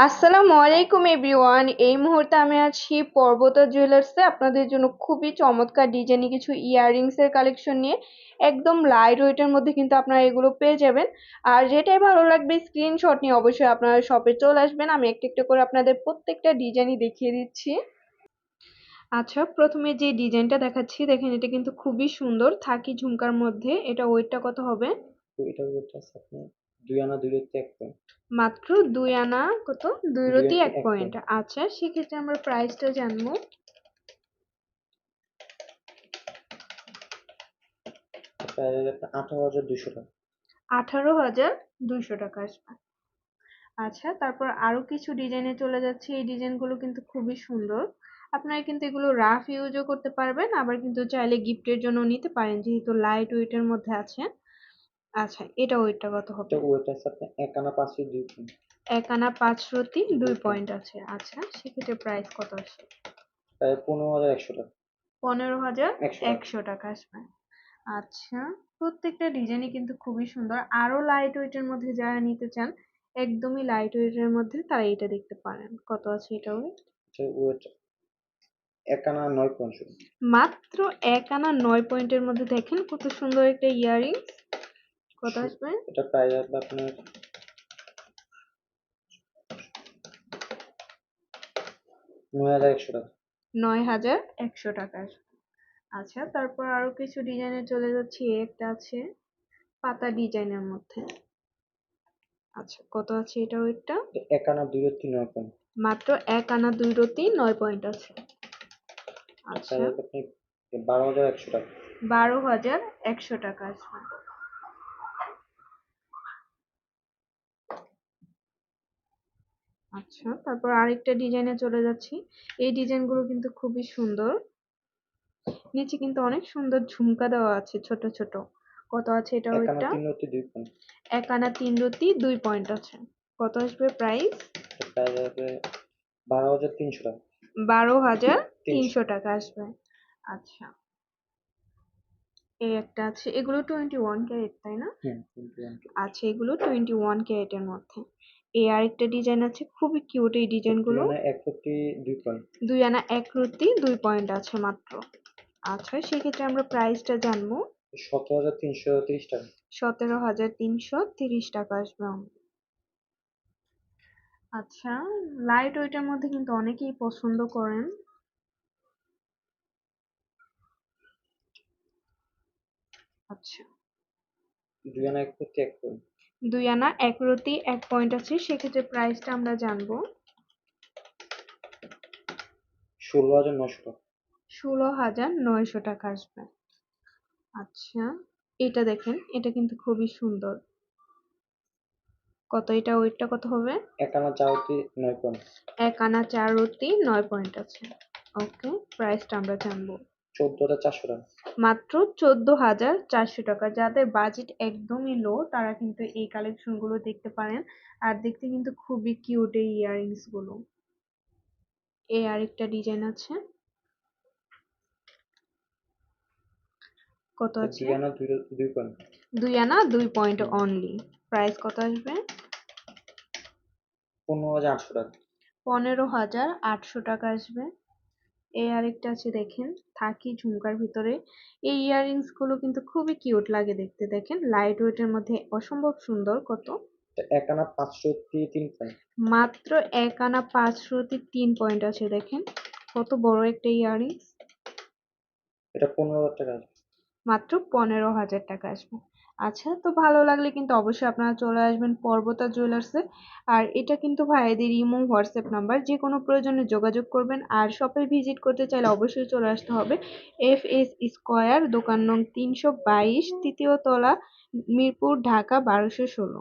আসসালামু আলাইকুম এভরিওয়ান। এই মুহূর্তে আমি আছি পর্বতা জুয়েলার্সে আপনাদের জন্য খুবই চমৎকার ডিজাইনে কিছু ইয়াররিংস এর কালেকশন নিয়ে। একদম লাইট ওয়েটের মধ্যে কিন্তু আপনারা এগুলো পেয়ে যাবেন। আর যেটাই ভালো লাগবে স্ক্রিনশট নিয়ে অবশ্যই আপনারা শপে চলে আসবেন। আমি একটা একটা করে আপনাদের প্রত্যেকটা ডিজাইনই দেখিয়ে দিচ্ছি। আচ্ছা, প্রথমে যে ডিজাইনটা দেখাচ্ছি দেখেন, এটা কিন্তু খুবই সুন্দর থাকি ঝুমকার মধ্যে। এটা ওয়েটটা কত হবে? তো এটার ওয়েট আছে আপনার 2 আনা 2 রতি 1 পয়েন্ট। মাত্র 2 আনা কত? 2 2 রতি রতি 1 1 পয়েন্ট। পয়েন্ট। আচ্ছা, সেক্ষেত্রে আমরা প্রাইসটা জানবো। প্রায় আপনার 18,200 টাকা। 18,200 টাকা আসবে। আচ্ছা, তারপর আরো কিছু ডিজাইনে চলে যাচ্ছে। এই ডিজাইনগুলো কিন্তু খুবই সুন্দর। আপনারা কিন্তু এগুলো রাফ ইউজও করতে পারবেন, আবার কিন্তু চাইলে গিফটের জন্য নিতে পারেন, যেহেতু লাইট ওয়েটের মধ্যে আছে। আচ্ছা, এটা ওয়েটটা কত এটা হবে? ওয়েট আছে আপনার 1 আনা 5 রতি 2 পয়েন্ট। 1 আনা 5 রতি 2 2 পয়েন্ট। পয়েন্ট আছে। আচ্ছা, সেক্ষেত্রে প্রাইস কত আসে? প্রায় 15,100 টাকা। 100 টাকা। 15,100 টাকা আসবে। আচ্ছা, প্রত্যেকটা ডিজাইনই কিন্তু খুবই সুন্দর। আরো লাইট ওয়েটের মধ্যে যারা নিতে চান, একদমই লাইট ওয়েটের মধ্যে, তারা এটা দেখতে পারেন। কত আছে এটা ওয়েট? এটা ওয়েট 1 আনা 9 পয়েন্ট শুধু। মাত্র 1 আনা 9 পয়েন্টের মধ্যে দেখেন কত সুন্দর একটা ইয়াররিংস। কত আসবে? এটা প্রায় আসবে আপনার 9,100 টাকা। 9,100 টাকা আসবে। আচ্ছা, তারপর আরো কিছু ডিজাইনে চলে যাচ্ছি। একটা আছে পাতা ডিজাইনের মধ্যে। আচ্ছা, কত আছে এটা ওয়েটটা? এটা 1 আনা 2 রতি 9 পয়েন্ট। মাত্র 1 আনা 2 রতি 9 পয়েন্ট আছে। এটা আচ্ছা, প্রায় আপনি 12,100 টাকা। 12,100 টাকা আসবে। আচ্ছা, তারপর আরেকটা ডিজাইনে চলে যাচ্ছি। এই ডিজাইনগুলো কিন্তু খুবই সুন্দর। নিচে কিন্তু অনেক সুন্দর ঝুমকা দেওয়া আছে ছোট ছোট। কত আছে এটা 1 আনা ওয়েটটা? 3 রতি 2 পয়েন্ট। 1 আনা 3 রতি 2 পয়েন্ট আছে। কত আসবে প্রাইস? এটা প্রায় যাবে 12,300 টাকা। 300। 12,300 টাকা আসবে। আচ্ছা, এই একটা আছে। এগুলো 21 ক্যারেট, তাই না? হুম, 21 কে। আচ্ছা, এগুলো 21 ক্যারেটের মধ্যে। এই আরেকটা ডিজাইন আছে, খুবই কিউট এই এটা 2 ডিজাইনগুলো। আনা 1 রতি 2 পয়েন্ট। 2 আনা 1 রতি 2 পয়েন্ট আছে মাত্র। আচ্ছা, সেক্ষেত্রে আমরা প্রাইসটা জানবো। 17,330 টাকা। 17,330 টাকা আসবে। আচ্ছা, লাইট ওয়েটের মধ্যে কিন্তু অনেকেই পছন্দ করেন। আচ্ছা, 2 আনা 1 রতি 1 পয়েন্ট। 2 আনা 1 রতি 1 পয়েন্ট আছে। সেক্ষেত্রে প্রাইসটা আমরা জানবো। 16,900 টাকা। 16,900 টাকা আসবে। আচ্ছা, এটা দেখেন, এটা কিন্তু খুবই সুন্দর। কত এটা ওয়েটটা কত হবে? 1 আনা 4 রতি 9 পয়েন্ট। 1 আনা 4 রতি 9 পয়েন্ট আছে। ওকে, প্রাইসটা আমরা জানবো। 14,400 টাকা। মাত্র 14,400 টাকা। যাদের বাজেট একদমই লো, তারা কিন্তু এই কালেকশন গুলো দেখতে পারেন। আর দেখতে কিন্তু খুবই কিউট এই ইয়াররিংস গুলো। এই আরেকটা ডিজাইন আছে। কত এটা আছে? 2 আনা 2 পয়েন্ট। 2 আনা 2 পয়েন্ট হুম, অনলি। প্রাইস কত আসবে? 15,800 টাকা। 15,800 টাকা আসবে। এই আরেকটা আছে দেখেন, থাকি ঝুমকার ভিতরে। এই ইয়াররিংস গুলো কিন্তু খুবই কিউট লাগে দেখতে। দেখেন, লাইট ওয়েটের মধ্যে অসম্ভব সুন্দর। কত? এটা 1 আনা 5 রতি 3 পয়েন্ট। মাত্র 1 আনা 5 রতি 3 পয়েন্ট আছে। দেখেন কত বড় একটা ইয়াররিংস। এটা 15,000 টাকা আসবে। মাত্র 15,000 টাকা আসবে। আচ্ছা, তো ভালো লাগলে কিন্তু অবশ্যই আপনারা চলে আসবেন পর্বতা জুয়েলার্সে। আর এটা কিন্তু ভাইয়াদের ইমো হোয়াটসঅ্যাপ নাম্বার, যে কোনো প্রয়োজনে যোগাযোগ করবেন। আর শপে ভিজিট করতে চাইলে অবশ্যই চলে আসতে হবে। FS স্কয়ার, দোকান নং 322, তৃতীয় তলা, মিরপুর, ঢাকা 1216।